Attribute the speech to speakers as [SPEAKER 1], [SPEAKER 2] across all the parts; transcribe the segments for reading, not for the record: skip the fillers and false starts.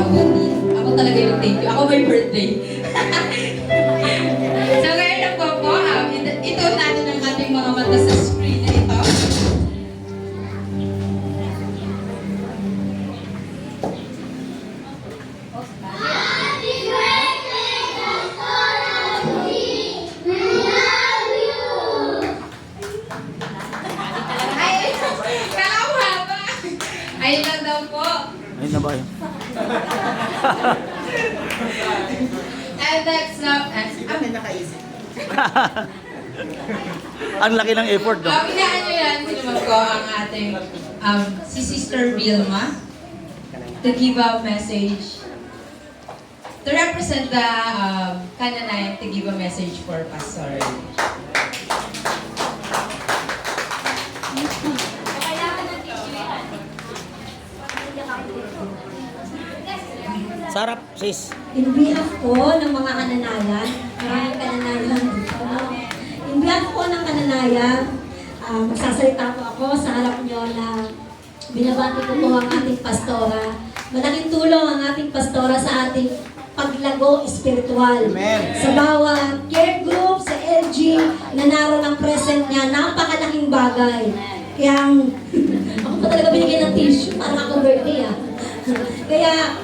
[SPEAKER 1] mabuti. Ako talaga yung thank you. Ako may birthday. So ngayon na po, ito natin ang ating mga mata sa screen na ito. Ayun lang daw po.
[SPEAKER 2] Ayun na ba yun?
[SPEAKER 1] And next up,
[SPEAKER 2] Ang laki ng effort, no?
[SPEAKER 1] inaan nyo yan, sinuman ko ang ating si Sister Vilma to give a message, to represent the Kananayan, to give a message for Pastor.
[SPEAKER 2] Sarap, sis.
[SPEAKER 3] In behalf po ng mga kananayan, maraming kananayan dito. In behalf po ng kananayan, magsasalita po ako sa harap nyo na binabati ko po ang ating pastora. Malaking tulong ang ating pastora sa ating paglago espiritual.
[SPEAKER 2] Amen.
[SPEAKER 3] Sa bawat care group, sa LG, na naroon ang present niya, napakalaking bagay. Kaya, ako pa talaga binigyan ng tissue para ako birthday Kaya,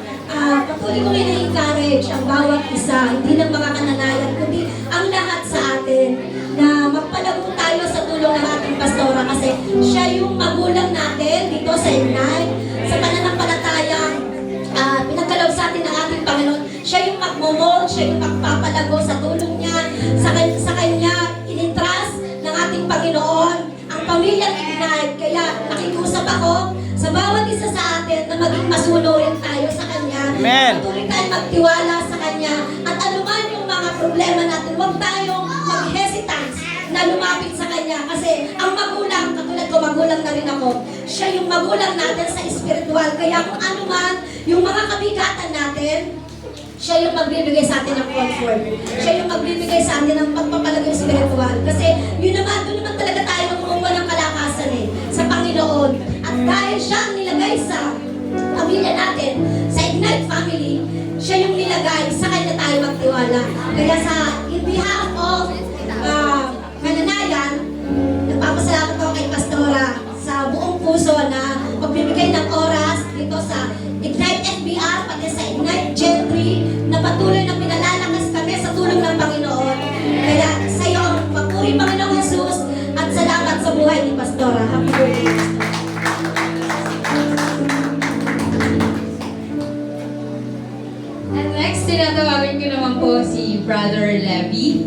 [SPEAKER 3] patuloy ko ina-encourage ang bawat isa, hindi lang mga kananayan, kundi ang lahat sa atin, na magpalago tayo sa tulong ng ating pastora kasi siya yung magulang natin dito sa Ignite, sa pananampalatayang pinagkalaw sa atin ng ating Panginoon. Siya yung magmumol, siya yung magpapalago sa tulong niya, sa kanya in-entrust ng ating Panginoon ang pamilyang Ignite. Kaya nakikusap ako sa bawat isa sa atin na maging masunurin tayo sa Kanya.
[SPEAKER 2] Amen.
[SPEAKER 3] Patuloy tayong magtiwala sa Kanya. At anuman yung mga problema natin, huwag tayong mag-hesitance na lumapit sa Kanya. Kasi ang magulang, katulad ko, magulang na rin ako, siya yung magulang natin sa spiritual. Kaya kung anuman yung mga kabigatan natin, siya yung magbibigay sa atin ng comfort. Siya yung magbibigay sa atin ng pagpapalagay spiritual. Kasi yun naman, doon naman talaga tayo makukuha ng kalakasan sa Panginoon. At dahil siya ang nilagay sa pamilya natin, sa Ignite family, siya yung nilagay, sa kanya tayo magtiwala. Kaya in behalf of Kananayan, nagpapasalamat ako kay Pastora sa buong puso na magbibigay ng oras dito sa Ignite FBR, pati sa Ignite Gen 3, na patuloy na pinalalakas kami sa tulong ng Panginoon. Kaya sa iyo ang papuri, Panginoong Jesus, at salamat sa buhay ni Pastora. Happy birthday, Pastora.
[SPEAKER 1] And next, tinatawagin ko naman po si Brother Levy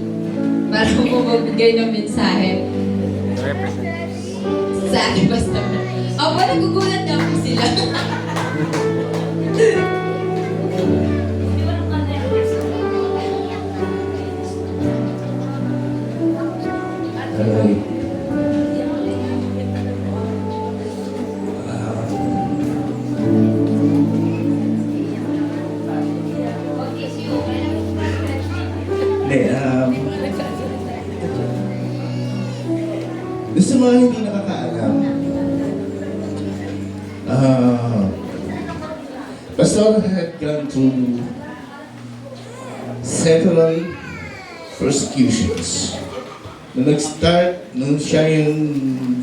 [SPEAKER 1] para po magbigay ng mensahe sa ating pastor. Opo, nagugulat na po sila.
[SPEAKER 4] Sa mga hindi nakakaalam, Pastor had gone through several persecutions. Nung siya yung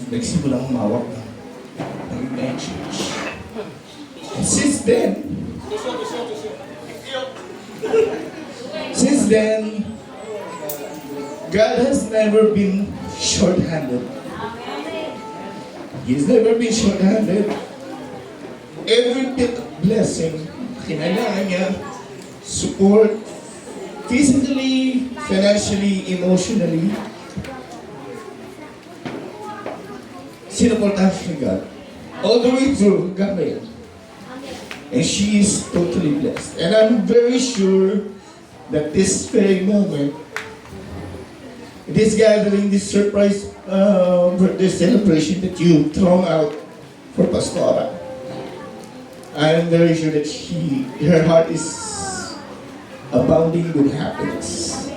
[SPEAKER 4] nagsimulang humawak ng Ignite Church. And since then, God has never been short-handed. He's never been short-handed. Every bit of blessing, kinailangan niya, support, physically, financially, emotionally, sinuportahan siya ni God. All the way through, Gabriel. And she is totally blessed. And I'm very sure that this very moment, this gathering, this surprise birthday celebration that you thrown out for Pastora, I'm very sure that her heart is abounding with happiness.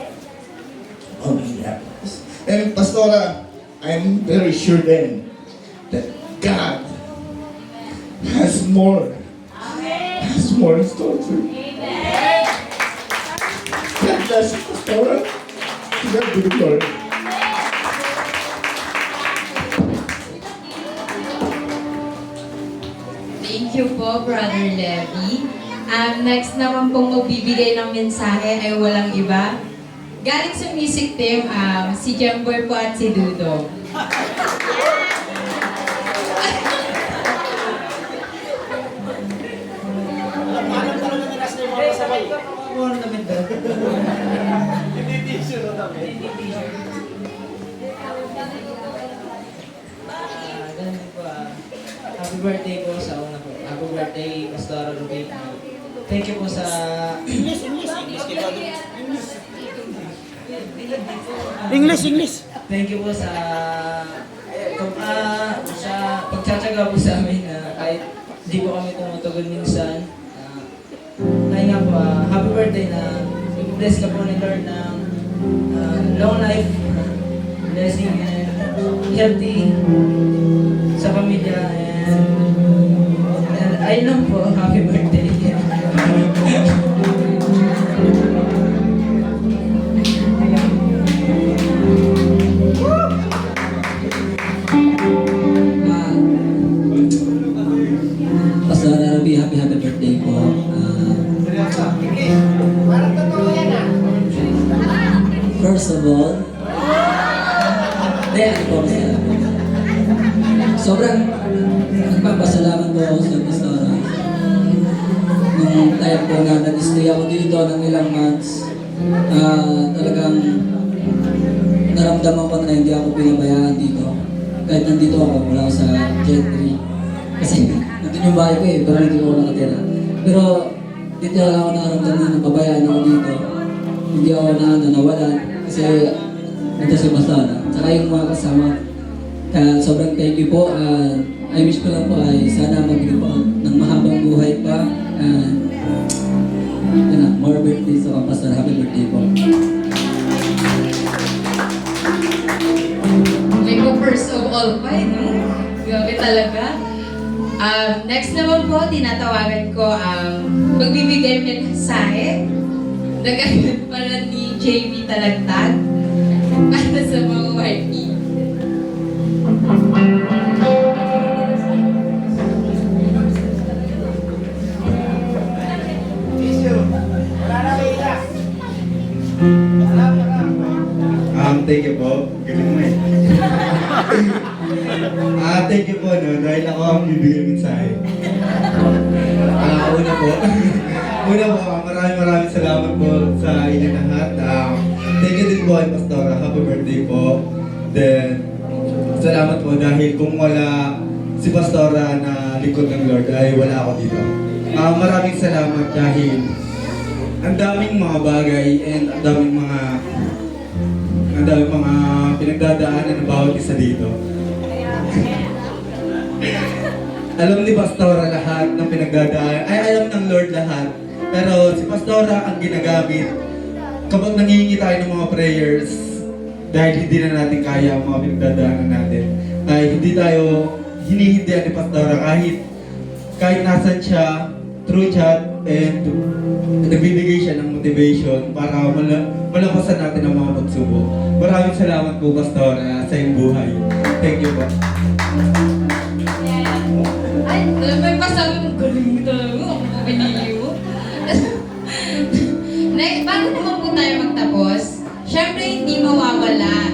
[SPEAKER 4] Abounding with happiness. And Pastora, I'm very sure then that God has more more in store for you. God bless you, Pastora. To God be the glory.
[SPEAKER 1] Thank you po, Brother Levy. Next naman pong magbibigay ng mensahe ay walang iba. Galing sa music team, si Jemboy po at si Dudo.
[SPEAKER 5] Ganun po, happy birthday po sa una po. Happy birthday, Pastor Ruben. Thank you po sa...
[SPEAKER 2] English.
[SPEAKER 5] Thank you po sa... sa pagtsatsaga po sa amin na kahit di po kami tumutugon minsan. Ayun nga po, happy birthday na i-bless ka po ni Lord ng long life, blessing and healthy sa pamilya and ayun lang po, happy birthday.
[SPEAKER 6] Pastor Arabi, happy birthday po. First of all, sobrang nagpapasalamat po ako sa Pastora. Nung time po na nag-stay ako dito ng ilang months, talagang naramdaman ko na hindi ako pinabayaan dito. Kahit nandito ako, mula ako sa Gentry. Kasi nandun yung bahay ko pero hindi ako nakatira. Pero dito lang ako nakaramdaman na napabayaan ako dito. Hindi ako nawalan kasi nandito si Pastora. Tsaka yung mga kasama. Kaya sobrang thank you po. I wish ko lang po ay sana mabigyan po ng mahabang buhay pa. More birthdays sa Pastor. Happy birthday po.
[SPEAKER 1] May po first of all pa, no? Grabe talaga. Next naman po, tinatawagan ko ang magbibigay mensahe. Nagayon para ni JB Talagtag para sa mga YP.
[SPEAKER 7] Thank you po. Galing mo eh. Thank you po, no, dahil ako ang bibigyan mensahe. Una po, maraming salamat po sa inyo lahat. Thank you din po kay Pastora. Happy birthday po. Then, salamat po dahil kung wala si Pastora na likod ng Lord ay wala ako dito. Maraming salamat dahil ang daming mga bagay and ang daming mga pinagdadaanan ng bawat isa dito. Alam ni Pastora lahat ng pinagdadaanan, ay alam ng Lord lahat. Pero si Pastora ang ginagamit kapag nangihingi tayo ng mga prayers dahil hindi na natin kaya ang mga pinagdadaanan natin. Ay hindi tayo hinihindihan ni Pastora kahit nasan siya, through chat, and nagbibigay siya ng motivation para malampasan natin ang mga pagsubok. Maraming salamat po, Pastora, sa iyong buhay. Thank you po.
[SPEAKER 1] Ay, may pasabi mo, galing talaga. Piniliw. Bago naman po tayo magtapos, syempre hindi mawawala.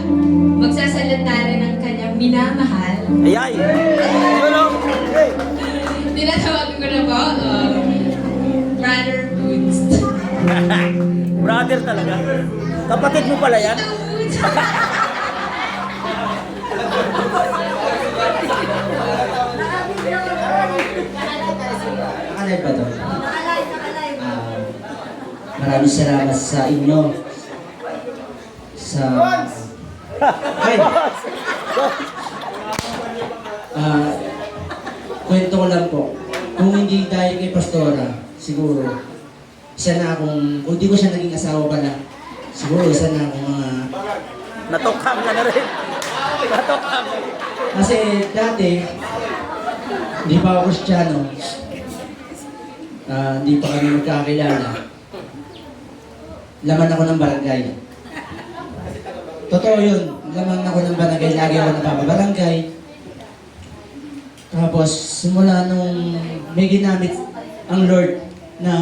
[SPEAKER 1] Magsasalita rin ng kanyang minamahal.
[SPEAKER 2] Ayay! Hey!
[SPEAKER 1] Tinatawagan ko na po, Brother Boots.
[SPEAKER 2] Brother talaga. Kapatid mo pala yan?
[SPEAKER 6] Nakalay pa to? Maraming salamat sa inyo. Kwento ko lang po. Kung hindi dahil kay Pastora, siguro, isa na akong, kung di ko siya naging asawa pala, siguro isa na akong mga...
[SPEAKER 2] Natokham ka na rin. Natokham.
[SPEAKER 6] Kasi dati, hindi pa ako Kristiyano. hindi pa kami magkakilala, laman ako ng barangay. Totoo yun, laman ako ng barangay, lagi ako napapabarangay. Tapos, simula nung may ginamit ang Lord na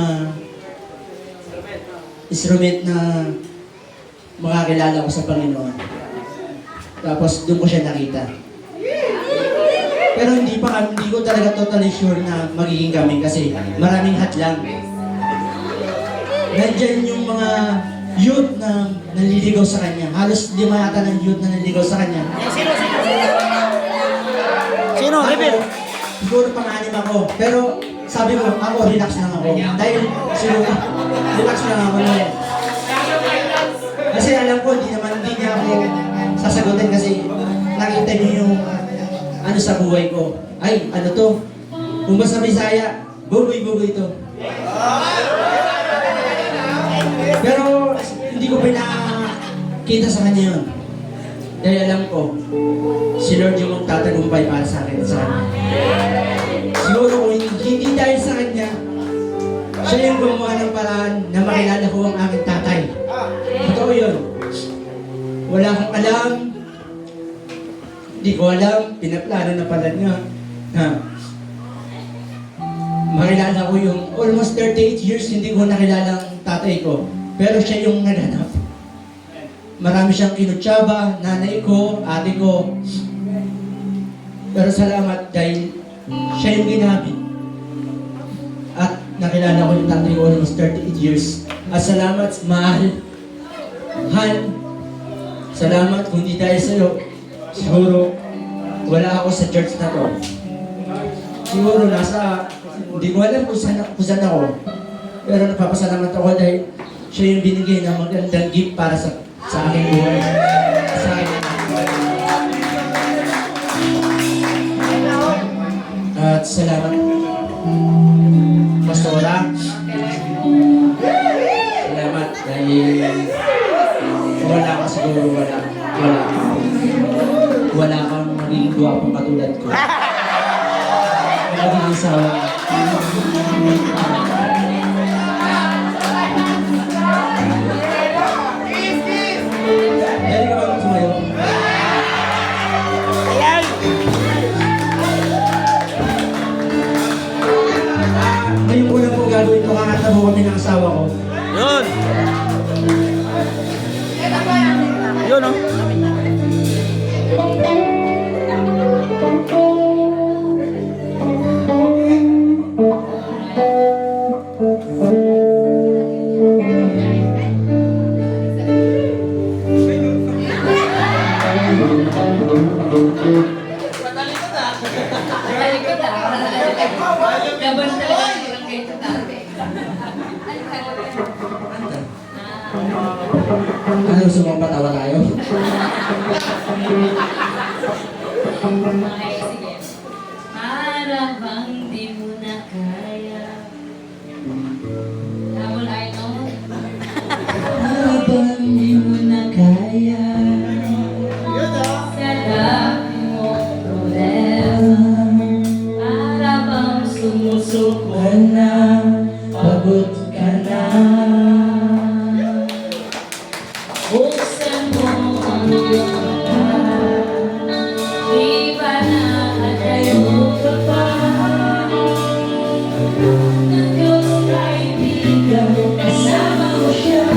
[SPEAKER 6] instrument na makakilala ko sa Panginoon. Tapos, doon ko siya nakita. Pero hindi ko talaga totally sure na magiging kami kasi maraming hadlang. Nandyan yung mga youth na nanliligaw sa kanya. Halos 5 yata ng youth na nanliligaw sa kanya.
[SPEAKER 2] Sino? Reveal.
[SPEAKER 6] Siguro pang-anim ako. Pero sabi ko, ako relax lang ako. Dahil siguro, relax lang ako nun. Kasi alam ko, hindi niya ako sasagutin kasi nakita niyo yung ano sa buhay ko. Ay, ano to? Kung ba sa Bisaya, bugoy-bugoy to. Pero hindi ko pinakita sa kanya yun. Dahil alam ko, si Lord yung magtatagumpay para sa akin at sa kanya. Siguro kung hindi dahil sa kanya, siya yung gumawa ng paraan na makilala ko ang aking tatay. Totoo yun. Wala akong alam. Hindi ko alam. Pinaplano na pala niya. Makilala ko yung almost 38 years hindi ko nakilala ang tatay ko. Pero siya yung naghanap. Marami siyang kinutsaba, nanay ko, ate ko. Pero salamat dahil siya yung ginamit. At nakilala ko yung tatay ko almost 38 years. At salamat, mahal. Han, salamat kung di dahil sa'yo. Siguro, wala ako sa church na to. Siguro hindi ko alam kung saan ako. Pero napapasalamat ako dahil siya yung binigay ng magandang gift para sa aking buhay. Sa akin. At salamat, Pastora. Salamat dahil wala ka siguro, wala kang magiging gwapong katulad ko. Magiging asawa. Dahil ka bang sumayo? Ngayon ko lang po gagawin ko, kakatabo kami ng asawa ko.
[SPEAKER 2] Yun. Yun, oh.
[SPEAKER 1] Laban talaga ng barangay sa dati.
[SPEAKER 6] Ano, gusto mong patawa tayo?
[SPEAKER 1] Okay, sige. Para bang di mo na kaya. Habol ay no?
[SPEAKER 6] Para bang di mo na kaya?
[SPEAKER 1] Sa dami mong problema. Para bang sumusuko na.
[SPEAKER 6] Pagod ka na.
[SPEAKER 1] Buksan mo ang iyong mata. Di ba nakatayo ka pa? Ng Diyos kaibigan, kasama mo siya.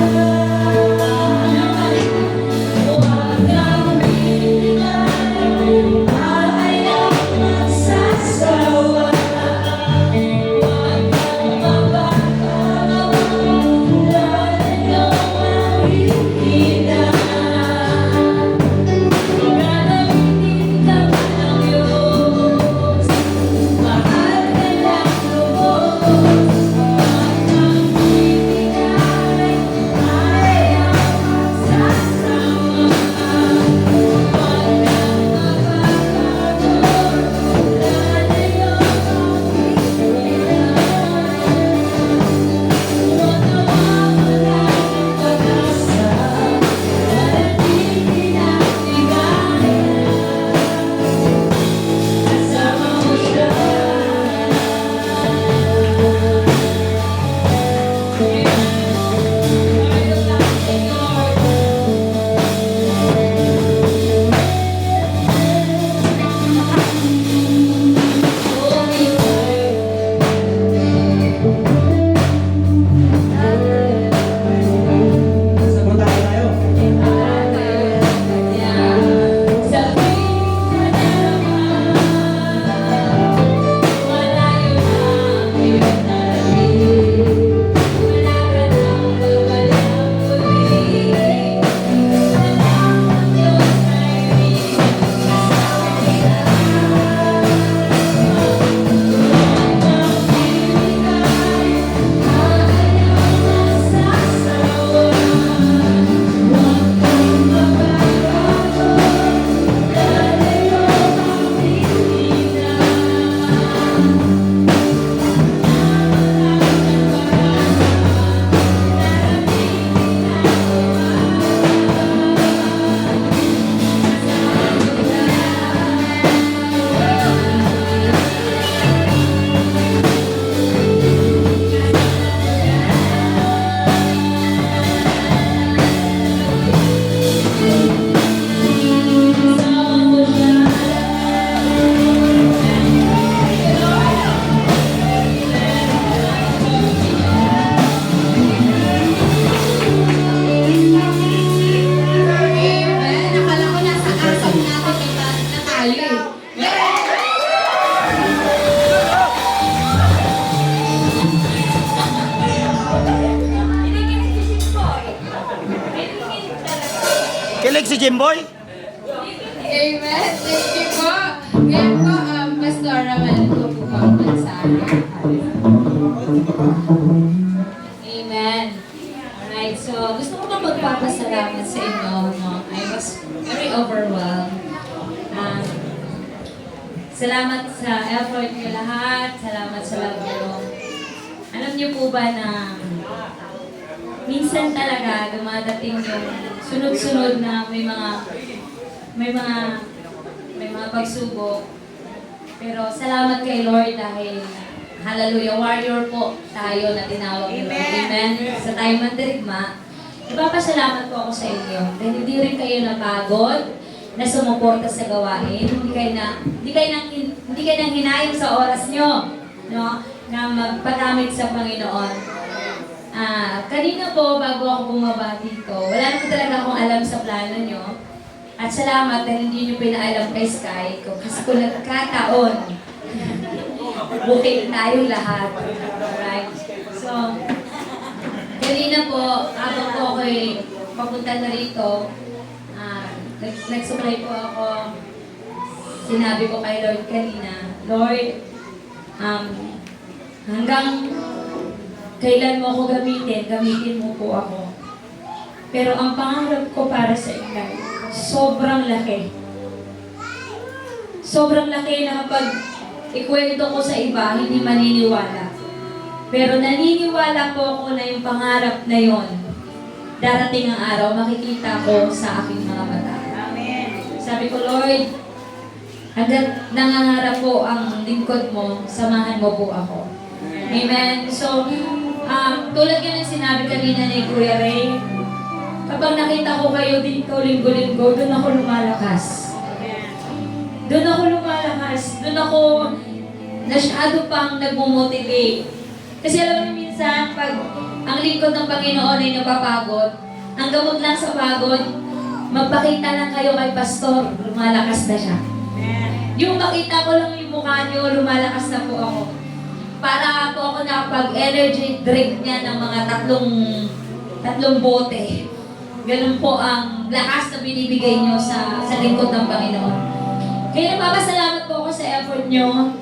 [SPEAKER 2] si Jimboy?
[SPEAKER 1] Amen. Thank you po. Ngayon po, Pastora, meron ko po bang mensahe?
[SPEAKER 3] Amen. Alright, so gusto ko pa magpapasalamat sa inyo. No? I was very overwhelmed. Salamat sa effort niyo lahat. Salamat sa love niyo. Alam niyo po ba na minsan talaga dumadating yung sunod-sunod na may mga pagsubok. Pero salamat kay Lord dahil hallelujah, warrior po tayo na tinawag ni Lord. Amen. Sa time ng dirigma, ipapasalamat po ako sa inyo. Dahil hindi rin kayo napagod na sumuporta sa gawain. Hindi kayo nang hinayang sa oras nyo, no? Na magpagamit sa Panginoon. Kanina po, bago ako bumaba dito, wala naman talaga akong alam sa plano nyo. At salamat dahil hindi nyo pinaalam kay Sky kasi kung nagkataon, booking tayo lahat. Right? So, kanina po, habang po ako'y papunta na rito, nag-supply po ako, sinabi ko kay Lord kanina, Lord, hanggang kailan mo ako gamitin mo po ako. Pero ang pangarap ko para sa inyo, sobrang laki. Sobrang laki na kapag ikwento ko sa iba, hindi maniniwala. Pero naniniwala po ako na yung pangarap na yon, darating ang araw, makikita ko sa aking mga mata. Sabi ko, Lord, hanggang nangangarap po ang lingkod mo, samahan mo po ako. Amen. So, tulad yan ang sinabi kanina ni Kuya Ray, kapag nakita ko kayo dito linggo-linggo, doon ako lumalakas. Doon ako lumalakas. Doon ako nasyado pang nagmumotivate. Kasi alam mo minsan, pag ang lingkod ng Panginoon ay napapagod, ang gamot lang sa pagod, magpakita lang kayo kay pastor, lumalakas na siya. Yung makita ko lang yung mukha niyo, lumalakas na po ako. Para po ako nakapag-energy drink niya ng mga tatlong bote. Ganun po ang lakas na binibigay niyo sa lingkod ng Panginoon. Kaya napapasalamat po ako sa effort niyo,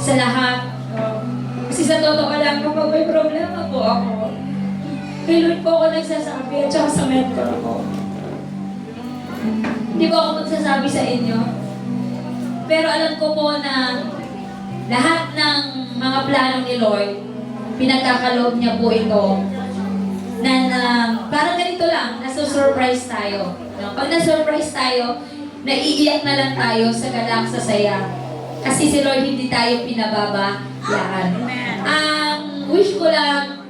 [SPEAKER 3] sa lahat. Kasi sa totoo lang, kapag may problema po ako, kay Lord po ako nagsasabi at saka sa mentor ko. Hindi ko ako magsasabi sa inyo. Pero alam ko po na lahat ng mga plano ni Lord, pinagkakaloob niya po ito. Parang ganito lang, nasusurprise tayo. No? Pag nasurprise tayo, naiiyak na lang tayo sa galak, sa saya. Kasi si Lord hindi tayo pinababayaan. Ang wish ko lang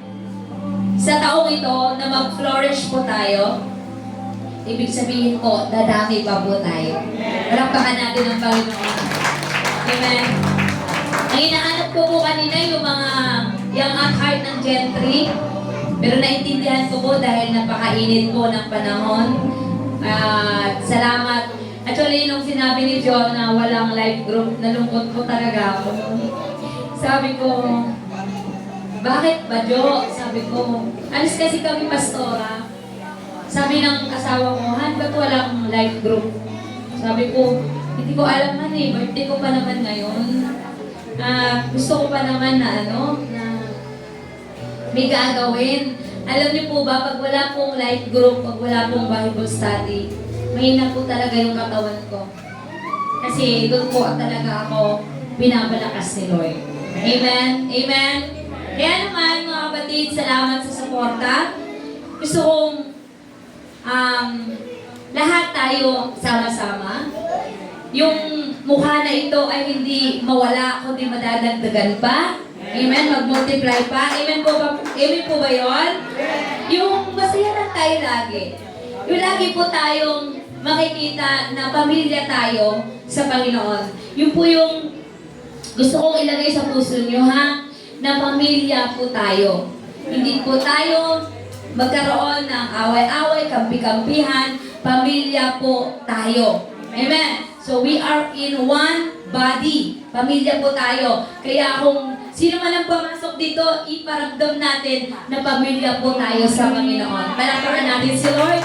[SPEAKER 3] sa taong ito na mag-flourish po tayo. Ibig sabihin po, dadami pa po tayo. Palakpakan natin ang Panginoon. Amen. Ang inaanap ko po kanina yung mga young at heart ng Gen 3. Pero naintindihan ko po dahil napakainit po ng panahon. At salamat. Actually, nung sinabi ni John na walang life group, nalungkot po talaga ako. Sabi ko, bakit ba, Jo? Sabi ko, alis kasi kami pastora. Sabi ng asawa ko, Han, ba't walang life group? Sabi ko, hindi ko alam man eh, birthday ko pa naman ngayon. Gusto ko pa naman na may gagawin. Alam niyo po ba, pag wala pong life group, pag wala pong Bible study, mahina po talaga yung katawan ko. Kasi doon po talaga ako pinapalakas ni Lord. Amen? Amen? Kaya naman, mga kapatid, salamat sa suporta. Gusto kong lahat tayo sama-sama. Yung mukha na ito ay hindi mawala, kundi madadagdagan pa. Amen? Mag-multiply pa. Amen po ba, yun? Yung masaya lang tayo lagi. Yung lagi po tayong makikita na pamilya tayo sa Panginoon. Yun po yung gusto kong ilagay sa puso nyo, ha? Na pamilya po tayo. Hindi po tayo magkaroon ng away-away, kampi-kampihan. Pamilya po tayo. Amen? So we are in one body. Pamilya po tayo. Kaya kung sino man ang pumasok dito, iparamdam natin na pamilya po tayo sa Panginoon. Palakpakan natin si Lord.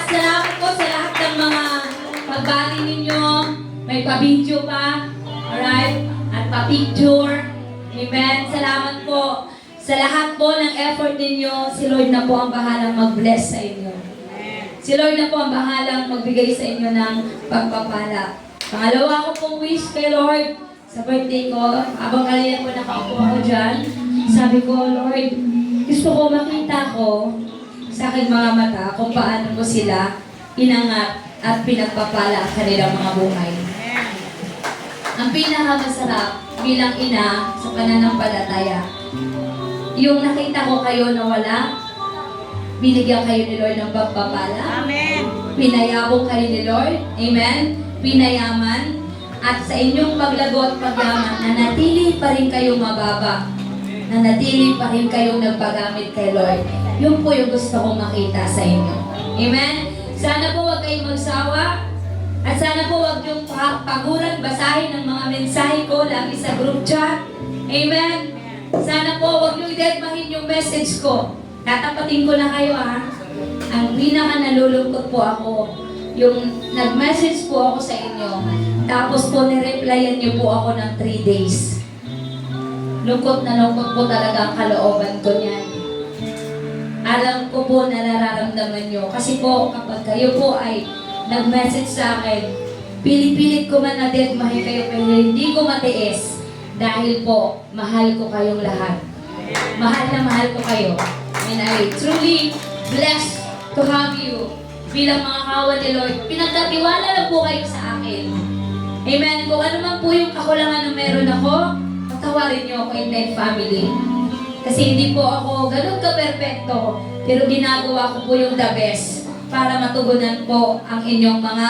[SPEAKER 8] salamat po sa lahat ng mga pagbati ninyo. May pa-video pa. Alright? At pa-picture. Amen. Salamat po. Sa lahat po ng effort ninyo, si Lord na po ang bahalang mag-bless sa inyo. Si Lord na po ang bahalang magbigay sa inyo ng pagpapala. Pangalawa ko pong wish kay Lord sa birthday ko, habang kanina po nakaupo ako dyan, sabi ko, Lord, gusto ko makita ko sa aking mga mata kung paano mo sila inangat at pinagpapala ang kanilang mga buhay. Ang pinakamasarap bilang ina sa pananampalataya, yung nakita ko kayo na wala, binigyan kayo ni Lord ng pagpapala. Amen. Pinayabong kayo ni Lord. Amen. Pinayaman. At sa inyong paglago at pagyaman, nanatili pa rin kayong mababa. Nanatili pa rin kayong nagpagamit kay Lord. Yun po yung gusto kong makita sa inyo. Amen. Sana po huwag kayong magsawa. At sana po huwag yung paguran, basahin ng mga mensahe ko lagi sa group chat. Amen. Sana po huwag nyo i-deadmahin yung message ko. Tatapatin ko na kayo ha. Ang pinaka nalulungkot po ako, yung nag-message po ako sa inyo, tapos po nireplyan niyo po ako ng 3 days. Lungkot na lungkot po talaga ang kalooban ko niyan. Alam ko po na nararamdaman nyo. Kasi po, kapag kayo po ay nag-message sa akin, pinipilit ko man na deadmahin kayo, pero hindi ko matiis. Dahil po, mahal ko kayong lahat. Mahal na mahal ko kayo. And I truly blessed to have you bilang mga kawan ni Lord. Pinagkatiwala lang po kayo sa akin. Amen. Kung ano man po yung kakulangan na meron ako, patawarin niyo ako in my family. Kasi hindi po ako ganun ka-perfecto, pero ginagawa ko po yung the best para matugunan po ang inyong mga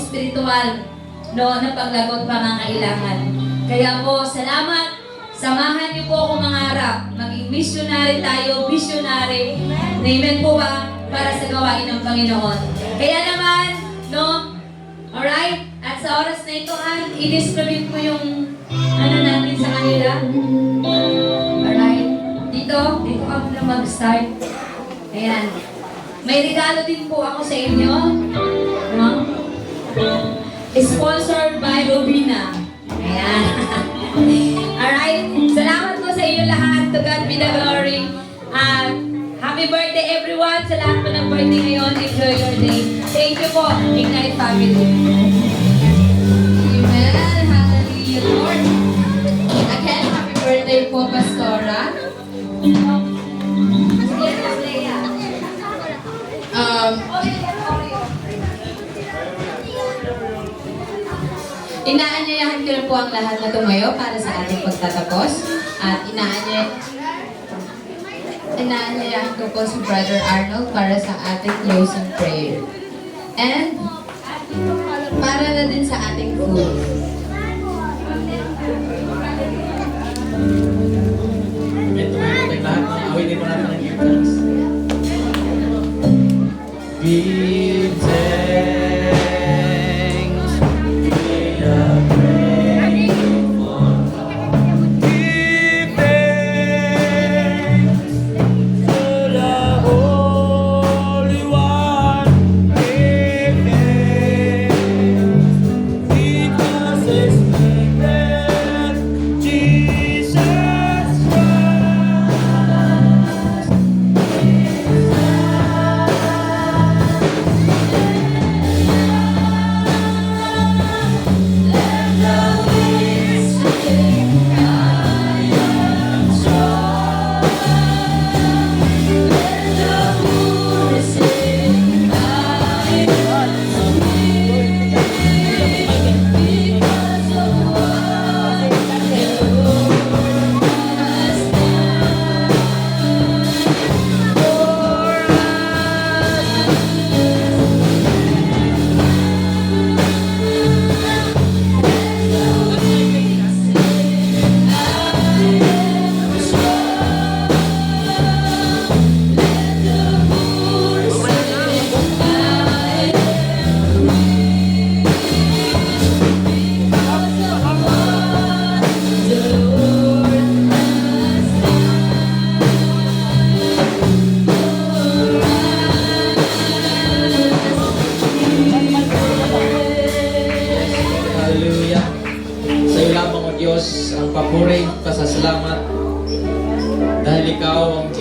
[SPEAKER 8] spiritual na paglagot pangangailangan. Kaya po, salamat. Samahan niyo po ako mangarap. Maging missionary tayo, visionary. Amen po ba? Para sa gawain ng Panginoon. Kaya naman, alright? At sa oras na ito, i-distribute ko yung natin sa kanila. Alright? Dito ako na mag-start. Ayan. May regalo din po ako sa inyo. Sponsored by Robina. Ayan. Alright. Salamat po sa inyo lahat. To God be the glory. Happy birthday everyone. Sa lahat po ng birthday ngayon. Enjoy your day. Thank you po. Ignite Family.
[SPEAKER 1] Amen. Hallelujah, Lord. Again, happy birthday po, Pastora. Inaanyayahan ko na po ang lahat na tumayo para sa ating pagtatapos. At inaanyayahan ko po si Brother Arnold para sa ating closing prayer. And para na din sa ating food.
[SPEAKER 2] Ito lahat ng awitin po natin ng give thanks. Give thanks, we are grateful. Give thanks to the Holy One. Give thanks because it's given Jesus Christ.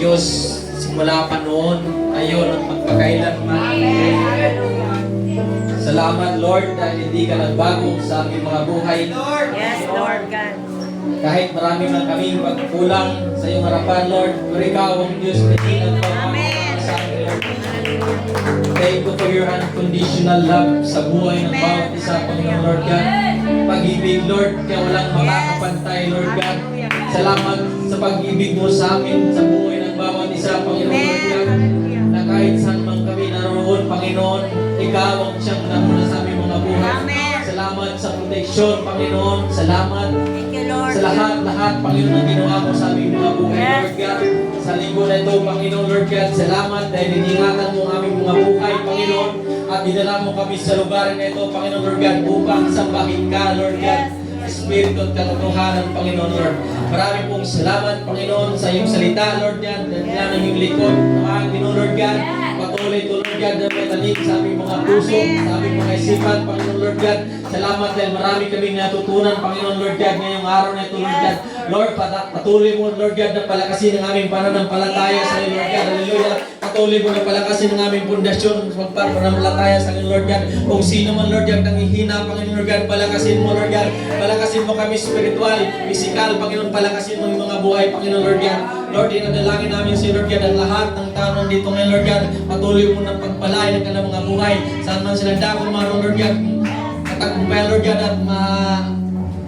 [SPEAKER 5] Diyos simula pa noon, ngayon at magpakailanman. Salamat Lord dahil hindi ka nagbago sa aming mga buhay.
[SPEAKER 2] Yes, Lord God.
[SPEAKER 5] Kahit marami man kaming pagkulang sa iyong harapan, Lord, pero ikaw ang Diyos na hindi nagbabago sa amin, Lord. Thank you for your unconditional love sa buhay ng bawat isa, Panginoon Lord God. Pag-ibig, Lord, kaya walang makakapantay, Lord God. Salamat sa pag-ibig mo sa amin, sa buhay ng bawat isa, Panginoon Lord God. Na kahit saan man kami naroon, Panginoon, ikaw ang siyang namuna sa aming mga buhay. Salamat sa proteksyon, Panginoon. Salamat sa lahat-lahat, Panginoon, na ginawa mo sa aming mga buhay, Lord God. Sa linggo na ito, Panginoon, Lord God, salamat dahil iningatan mo ang aming mga buhay, Panginoon. At dinala mo kami sa lugar na ito, Panginoon, Lord God, upang sambahin ka, Lord God. Espiritu at katotohanan, Panginoon, Lord. Marami pong salamat, Panginoon, sa iyong salita, Lord God. Nandiyan ang iyong likod, Panginoon, Lord God. Patuloy to, Lord God, na may tanik sa aming mga puso, sa aming mga isipan, Panginoon, Lord God. Salamat dahil marami kaming natutunan, Panginoon, Lord God, ngayong araw na ito, Lord God. Lord, patuloy mo, Lord God, na palakasin ang aming pananampalataya sa iyo, Lord God. Hallelujah. Patuloy mo na palakasin ang aming pundasyon sa pananampalataya sa iyo, Lord God. Kung sino man, Lord God, nangihina, Panginoon, Lord God, palakasin mo, Lord God. Palakasin mo kami spiritual, physical, Panginoon, palakasin mo yung mga buhay, Panginoon, Lord God. Lord, inadalangin namin si Lord God, ang lahat ng tao nandito ngayon, Lord God. Patuloy mo ng pagpalain ng kanilang mga buhay. Saan man sila dako, Lord God. Katagumpayan, Lord God, at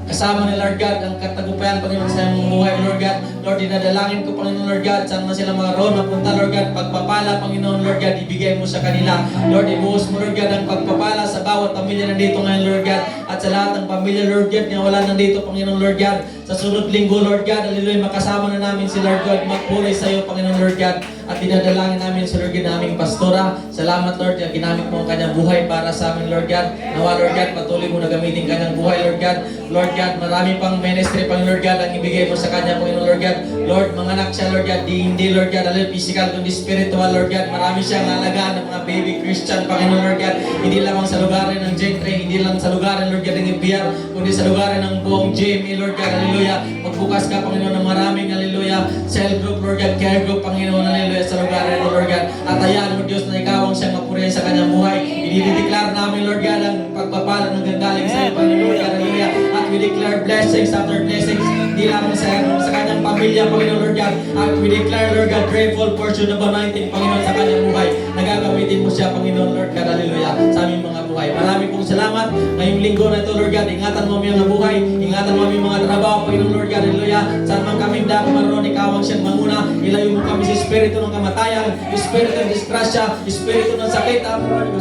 [SPEAKER 5] kasama ni Lord God ang katagumpayan, Panginoon, sa iyong buhay, Lord God. Lord, dinadalangin ko, Panginoon, Lord God, saan man sila mga roon mapunta, Lord God, pagpapala, Panginoon, Lord God, ibigay mo sa kanila. Lord, ibuhos mo, Lord God, ang pagpapala sa bawat pamilya nandito ngayon, Lord God, at sa lahat ng pamilya, Lord God, na wala nandito, Panginoon, Lord God. Sa sunod linggo, Lord God, hallelujah, makasama na namin si Lord God, magpuri sa iyo, Panginoon, Lord God, at dinadalangin namin si Lord God, naming pastora. Salamat, Lord, na ginamit mo ang kanyang buhay para sa amin, Lord God. Nawa, Lord God, patuloy mo na gamitin kanyang buhay, Lord God. Lord God, marami pang ministry, Panginoon, Lord God, ang ibigay mo sa kanya, Panginoon, Lord God. Lord, mga anak siya, Lord God, hindi, Lord God, physical, kundi spiritual, Lord God. Marami siyang alagaan ng mga baby Christian, Panginoon, Lord God. Hindi lamang sa lugarin ng Gentry, hindi lang sa lugarin, Lord God, ng Ibiar, kundi sa lugarin ng buong GMA, Lord God, hallelujah. Magbukas ka, Panginoon, ng maraming, hallelujah, cell group, Lord God, care group, Panginoon, hallelujah, sa lugarin, Lord God. At hayaan mo, Diyos, na ikaw ang siyang mapurihan sa kanyang buhay. Idideclare namin, Lord God, ang pagpapala ng gagaling sa iyo, Panginoon, Lord God, hallelujah. At we declare blessings after blessings, hindi lamang sa kanyang pamilya, Panginoon, Lord God. At we declare, Lord God, grateful portion of anointing, Panginoon, sa kanyang buhay. Nagagamitin mo siya, Panginoon, Lord God, hallelujah, sa aming mga buhay. Marami pong salamat. Ngayong linggo na ito, Lord God, ingatan mo aming mga buhay, ingatan mo aming mga trabaho, Panginoon, Lord God, hallelujah. Saan man kaming dako maroon, ikaw ang siyang manguna. Ilayo mo kami sa espiritu ng kamatayan, espiritu ng disgrasya, espiritu ng sakit,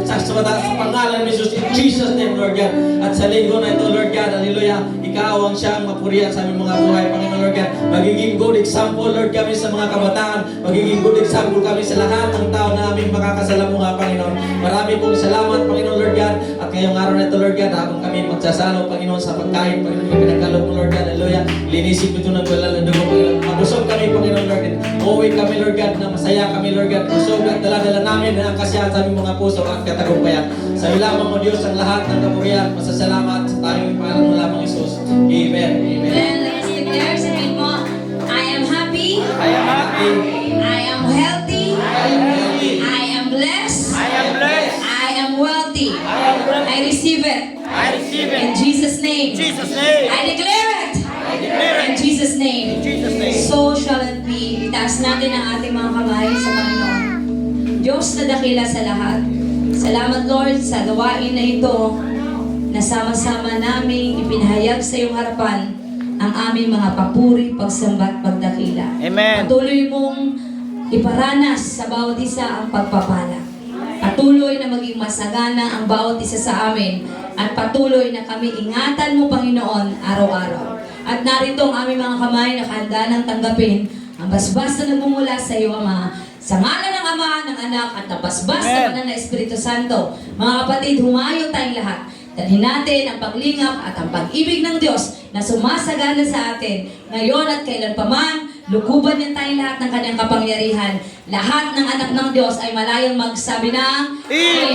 [SPEAKER 5] sa pangalan ni Jesus, in Jesus' name, Lord God. At sa linggo na ito, Lord God, hallelujah, ikaw ang siyang mapurihan sa aming mga buhay, Panginoon, Lord God. Magiging good example, Lord, kami sa mga kabataan. Magiging good example kami sa lahat ng tao na aming makakasalamuha, Panginoon. Marami pong salamat, Panginoon, Lord God. At ngayong araw na ito, Lord God, habang kami magsasalo, Panginoon, sa pagkain, Panginoon, na pinagkalog mo, Lord God, hallelujah. Linisip ito ng wala ng dugo, Panginoon. Mabusog kami, Panginoon, Lord God. Uuwi kami, Lord God, na masaya kami, Lord God. Busog at dala-dala namin na ang kasiyahan sa aming mga puso at katagumpayan. Sa ilamang mo, Diyos, ang lahat ng kapurihan. Masasalamat sa tayong pangalan mo lamang, Jesus. Amen. Amen.
[SPEAKER 8] Then let's declare, sabihin mo, I am happy,
[SPEAKER 5] I am happy.
[SPEAKER 8] I am healthy,
[SPEAKER 5] I am healthy.
[SPEAKER 8] I am blessed,
[SPEAKER 2] I am blessed.
[SPEAKER 8] I am wealthy.
[SPEAKER 2] I am blessed.
[SPEAKER 8] I receive it.
[SPEAKER 2] I receive
[SPEAKER 8] In
[SPEAKER 2] it.
[SPEAKER 8] Jesus' name.
[SPEAKER 2] In Jesus' name.
[SPEAKER 8] I declare it.
[SPEAKER 2] I declare
[SPEAKER 8] In
[SPEAKER 2] it.
[SPEAKER 8] Jesus' name.
[SPEAKER 2] In Jesus' name.
[SPEAKER 8] So shall it be. Itaas natin ang ating mga kamay sa Panginoon. Diyos na dakila sa lahat. Salamat, Lord, sa gawain na ito na sama-sama namin ipinahayag sa iyong harapan ang aming mga papuri, pagsamba at pagdakila.
[SPEAKER 2] Amen.
[SPEAKER 8] Patuloy mong iparanas sa bawat isa ang pagpapala. Patuloy na maging masagana ang bawat isa sa amin at patuloy na kami ingatan mo, Panginoon, araw-araw. At narito ang aming mga kamay na handa ng tanggapin ang basbas na nagmumula sa iyo, Ama. Sa ngalan ng Ama, ng Anak, at ng basbas na banal na Espiritu Santo. Mga kapatid, humayo tayong lahat. Dalhin natin ang paglingap at ang pag-ibig ng Diyos na sumasagana sa atin ngayon at kailanpaman. Lukuban niya tayong lahat ng kanyang kapangyarihan. Lahat ng anak ng Diyos ay malayang magsabi ng
[SPEAKER 2] Amen.